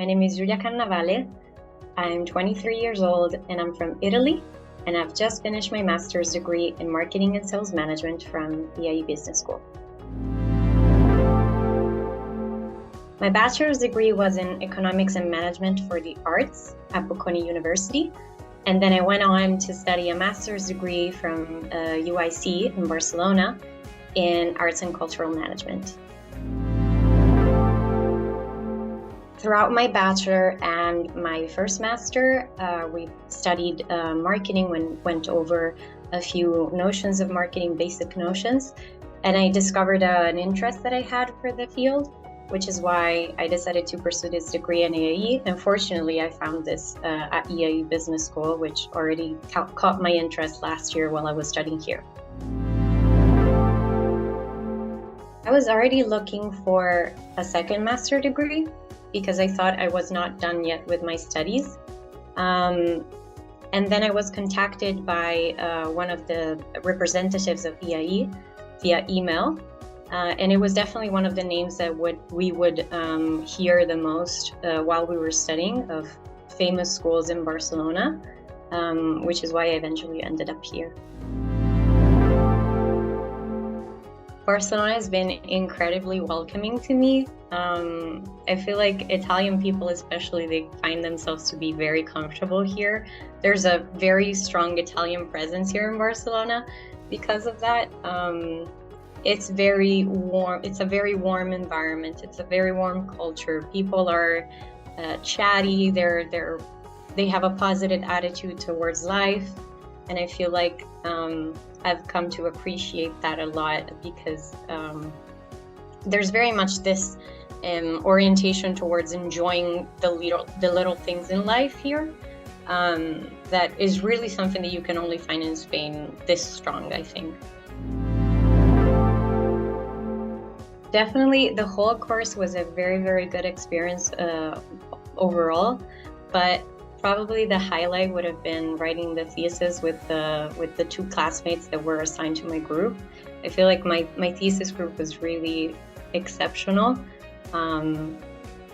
name is Giulia Cannavale. I'm 23 years old and I'm from Italy, and I've just finished my master's degree in marketing and sales management from EAE Business School. My bachelor's degree was in economics and management for the arts at Bocconi University, and then I went on to study a master's degree from UIC in Barcelona in arts and cultural management. Throughout my bachelor and my first master, we studied marketing, went over a few notions of marketing, basic notions, and I discovered an interest that I had for the field, which is why I decided to pursue this degree in EAE. Unfortunately, I found this at EAE Business School, which already caught my interest last year while I was studying here. I was already looking for a second master degree because I thought I was not done yet with my studies. And then I was contacted by one of the representatives of EAE via email. And it was definitely one of the names that we would hear the most while we were studying, of famous schools in Barcelona, which is why I eventually ended up here. Barcelona has been incredibly welcoming to me. I feel like Italian people especially, they find themselves to be very comfortable here. There's a very strong Italian presence here in Barcelona because of that. It's very warm. It's a very warm environment. It's a very warm culture. People are chatty. They have a positive attitude towards life, and I feel like I've come to appreciate that a lot because there's very much this orientation towards enjoying the little things in life here. That is really something that you can only find in Spain this strong, I think. Definitely, the whole course was a very, very good experience overall, but probably the highlight would have been writing the thesis with the two classmates that were assigned to my group. I feel like my thesis group was really exceptional, and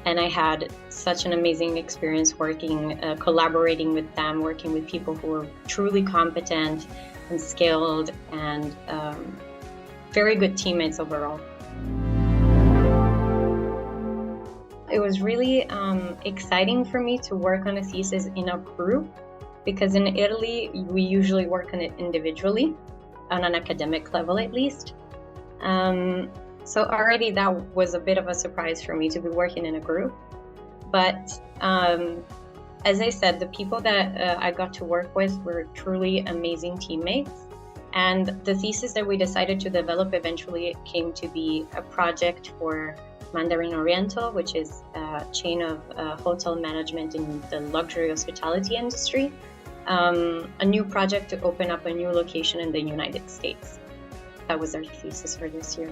I had such an amazing experience collaborating with them, working with people who were truly competent and skilled and very good teammates overall. It was really exciting for me to work on a thesis in a group, because in Italy, we usually work on it individually, on an academic level at least. So already that was a bit of a surprise for me to be working in a group. But as I said, the people that I got to work with were truly amazing teammates. And the thesis that we decided to develop eventually came to be a project for Mandarin Oriental, which is a chain of hotel management in the luxury hospitality industry, a new project to open up a new location in the United States. That was our thesis for this year.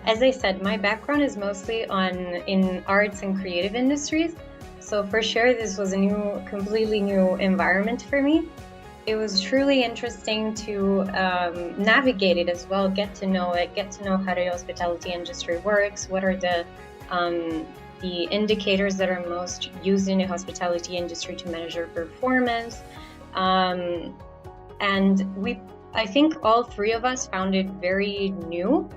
As I said, my background is mostly in arts and creative industries, so for sure this was a completely new environment for me. It was truly interesting to navigate it as well, get to know how the hospitality industry works, what are the indicators that are most used in the hospitality industry to measure performance. And I think all three of us found it very new,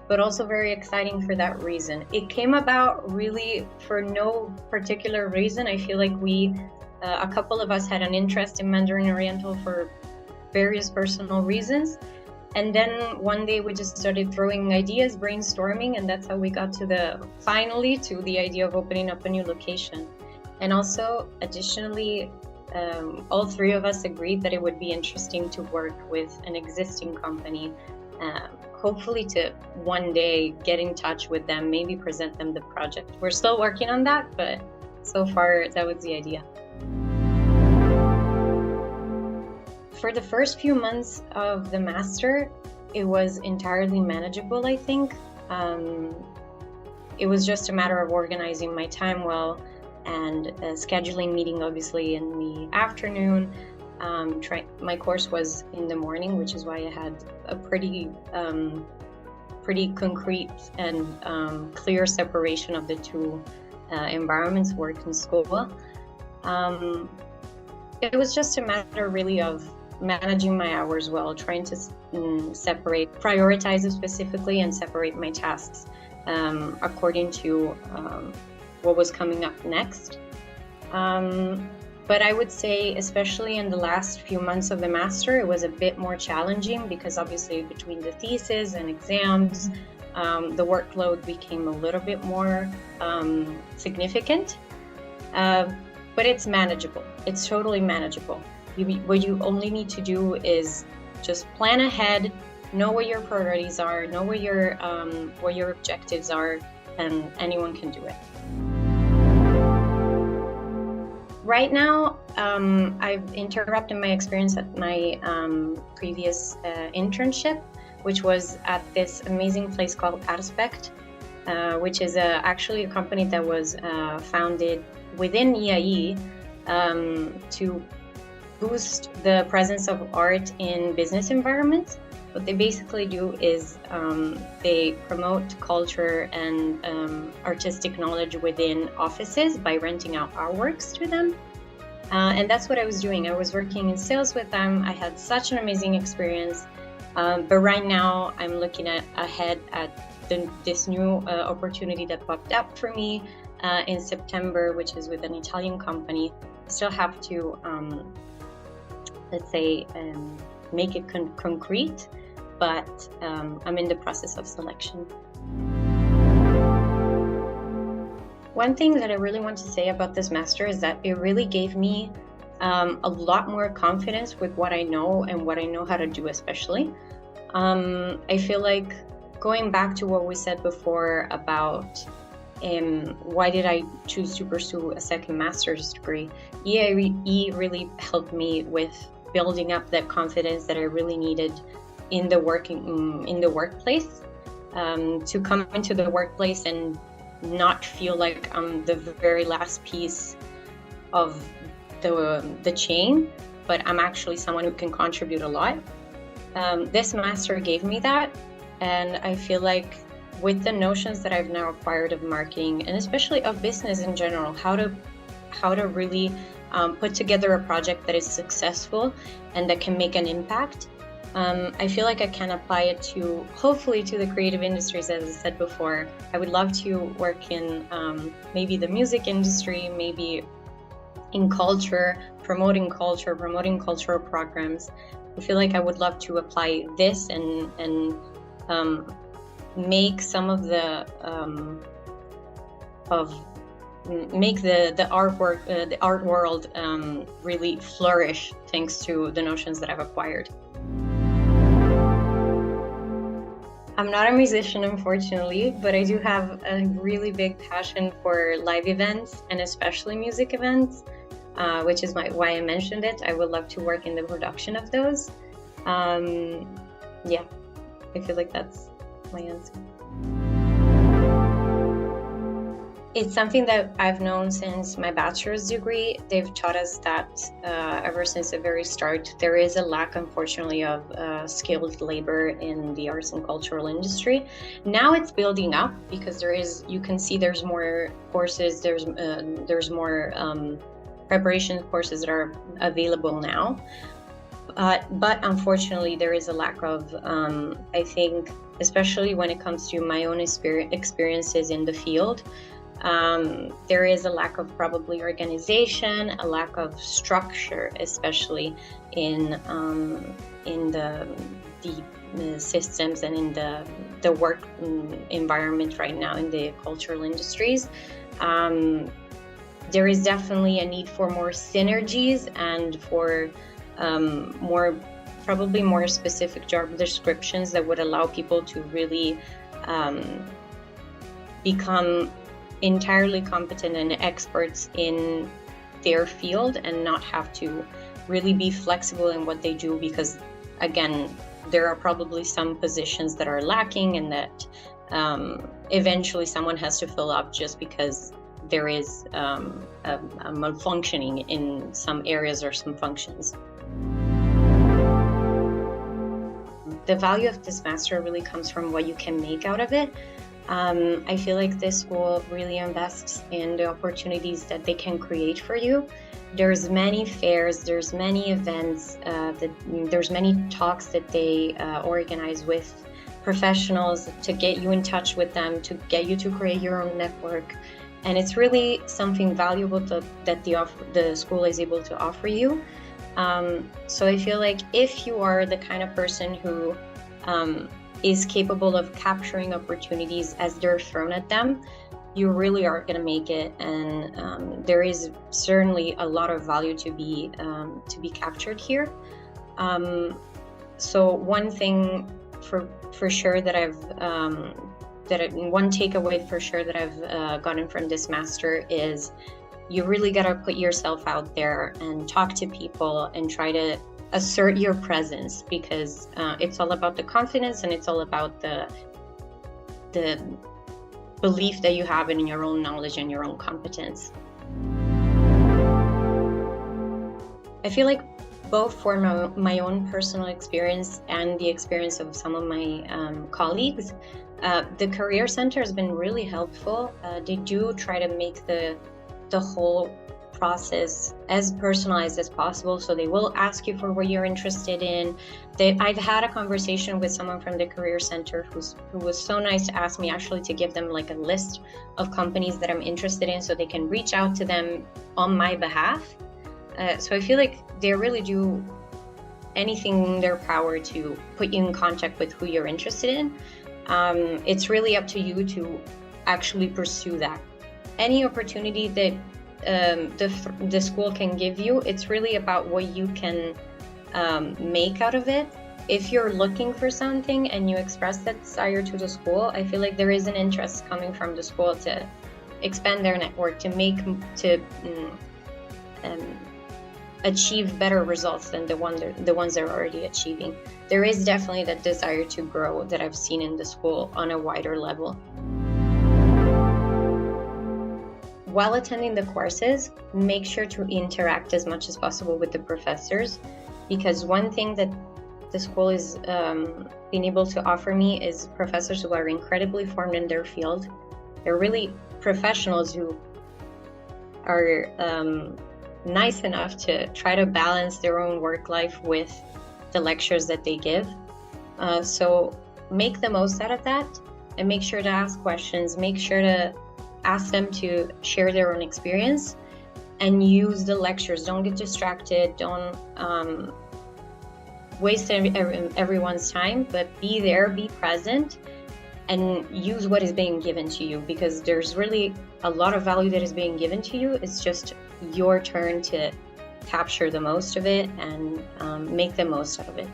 but also very exciting for that reason. It came about really for no particular reason. I feel like a couple of us had an interest in Mandarin Oriental for various personal reasons. And then one day we just started throwing ideas, brainstorming, and that's how we got finally to the idea of opening up a new location. And also, additionally, all three of us agreed that it would be interesting to work with an existing company, hopefully to one day get in touch with them, maybe present them the project. We're still working on that, but so far that was the idea. For the first few months of the master, it was entirely manageable, I think. It was just a matter of organizing my time well and scheduling meeting, obviously, in the afternoon. My course was in the morning, which is why I had a pretty concrete and clear separation of the two environments, work in school. It was just a matter really of managing my hours well, trying to prioritize it specifically and separate my tasks according to what was coming up next. But I would say, especially in the last few months of the master, it was a bit more challenging because obviously between the thesis and exams, the workload became a little bit more significant. But it's manageable. It's totally manageable. What you only need to do is just plan ahead, know what your priorities are, know what your objectives are, and anyone can do it. Right now, I've interrupted my experience at my previous internship, which was at this amazing place called Aspect, which is actually a company that was founded within EAE to boost the presence of art in business environments. What they basically do is they promote culture and artistic knowledge within offices by renting out artworks to them. And that's what I was doing. I was working in sales with them. I had such an amazing experience. But right now I'm looking ahead at this new opportunity that popped up for me in September, which is with an Italian company. I still have to, let's say, make it concrete, but I'm in the process of selection. One thing that I really want to say about this master is that it really gave me a lot more confidence with what I know and what I know how to do, especially. I feel like going back to what we said before about why did I choose to pursue a second master's degree, EAE really helped me with building up that confidence that I really needed in the workplace, to come into the workplace and not feel like I'm the very last piece of the chain, but I'm actually someone who can contribute a lot. This master gave me that, and I feel like with the notions that I've now acquired of marketing and especially of business in general, how to really put together a project that is successful and that can make an impact, I feel like I can apply it to, hopefully, to the creative industries, as I said before. I would love to work in maybe the music industry, maybe in culture, promoting cultural programs. I feel like I would love to apply this and make some of the make the artwork, the art world really flourish thanks to the notions that I've acquired. I'm not a musician, unfortunately, but I do have a really big passion for live events and especially music events, which is why I mentioned it. I would love to work in the production of those. Yeah, I feel like that's my answer. It's something that I've known since my bachelor's degree. They've taught us that ever since the very start, there is a lack, unfortunately, of skilled labor in the arts and cultural industry. Now it's building up because you can see there's more courses, there's more preparation courses that are available now. But unfortunately, there is a lack of, I think, especially when it comes to my own experiences in the field, there is a lack of probably organization, a lack of structure, especially in the systems and in the work environment right now in the cultural industries. There is definitely a need for more synergies and for probably more specific job descriptions that would allow people to really become entirely competent and experts in their field and not have to really be flexible in what they do, because again, there are probably some positions that are lacking and that eventually someone has to fill up just because there is a malfunctioning in some areas or some functions. The value of this master really comes from what you can make out of it. I feel like this school really invests in the opportunities that they can create for you. There's many fairs, there's many events, there's many talks that they organize with professionals to get you in touch with them, to get you to create your own network. And it's really something valuable that the school is able to offer you. So I feel like if you are the kind of person who is capable of capturing opportunities as they're thrown at them, you really are going to make it. And there is certainly a lot of value to be captured here. So one thing for sure that one takeaway for sure that I've gotten from this master is you really got to put yourself out there and talk to people and try to assert your presence, because it's all about the confidence and it's all about the belief that you have in your own knowledge and your own competence. I feel like both for my own personal experience and the experience of some of my colleagues, the Career Center has been really helpful. They do try to make the whole process as personalized as possible. So they will ask you for what you're interested in. I've had a conversation with someone from the Career Center who was so nice to ask me actually to give them like a list of companies that I'm interested in so they can reach out to them on my behalf. So I feel like they really do anything in their power to put you in contact with who you're interested in. It's really up to you to actually pursue that. Any opportunity that the school can give you, it's really about what you can make out of it. If you're looking for something and you express that desire to the school, I feel like there is an interest coming from the school to expand their network, to achieve better results than the ones they're already achieving. There is definitely that desire to grow that I've seen in the school on a wider level. While attending the courses, make sure to interact as much as possible with the professors, because one thing that the school is being able to offer me is professors who are incredibly formed in their field. They're really professionals who are nice enough to try to balance their own work life with the lectures that they give. So make the most out of that and make sure to ask questions, make sure to ask them to share their own experience and use the lectures. Don't get distracted, don't waste everyone's time, but be there, be present, and use what is being given to you, because there's really a lot of value that is being given to you. It's just your turn to capture the most of it and make the most out of it.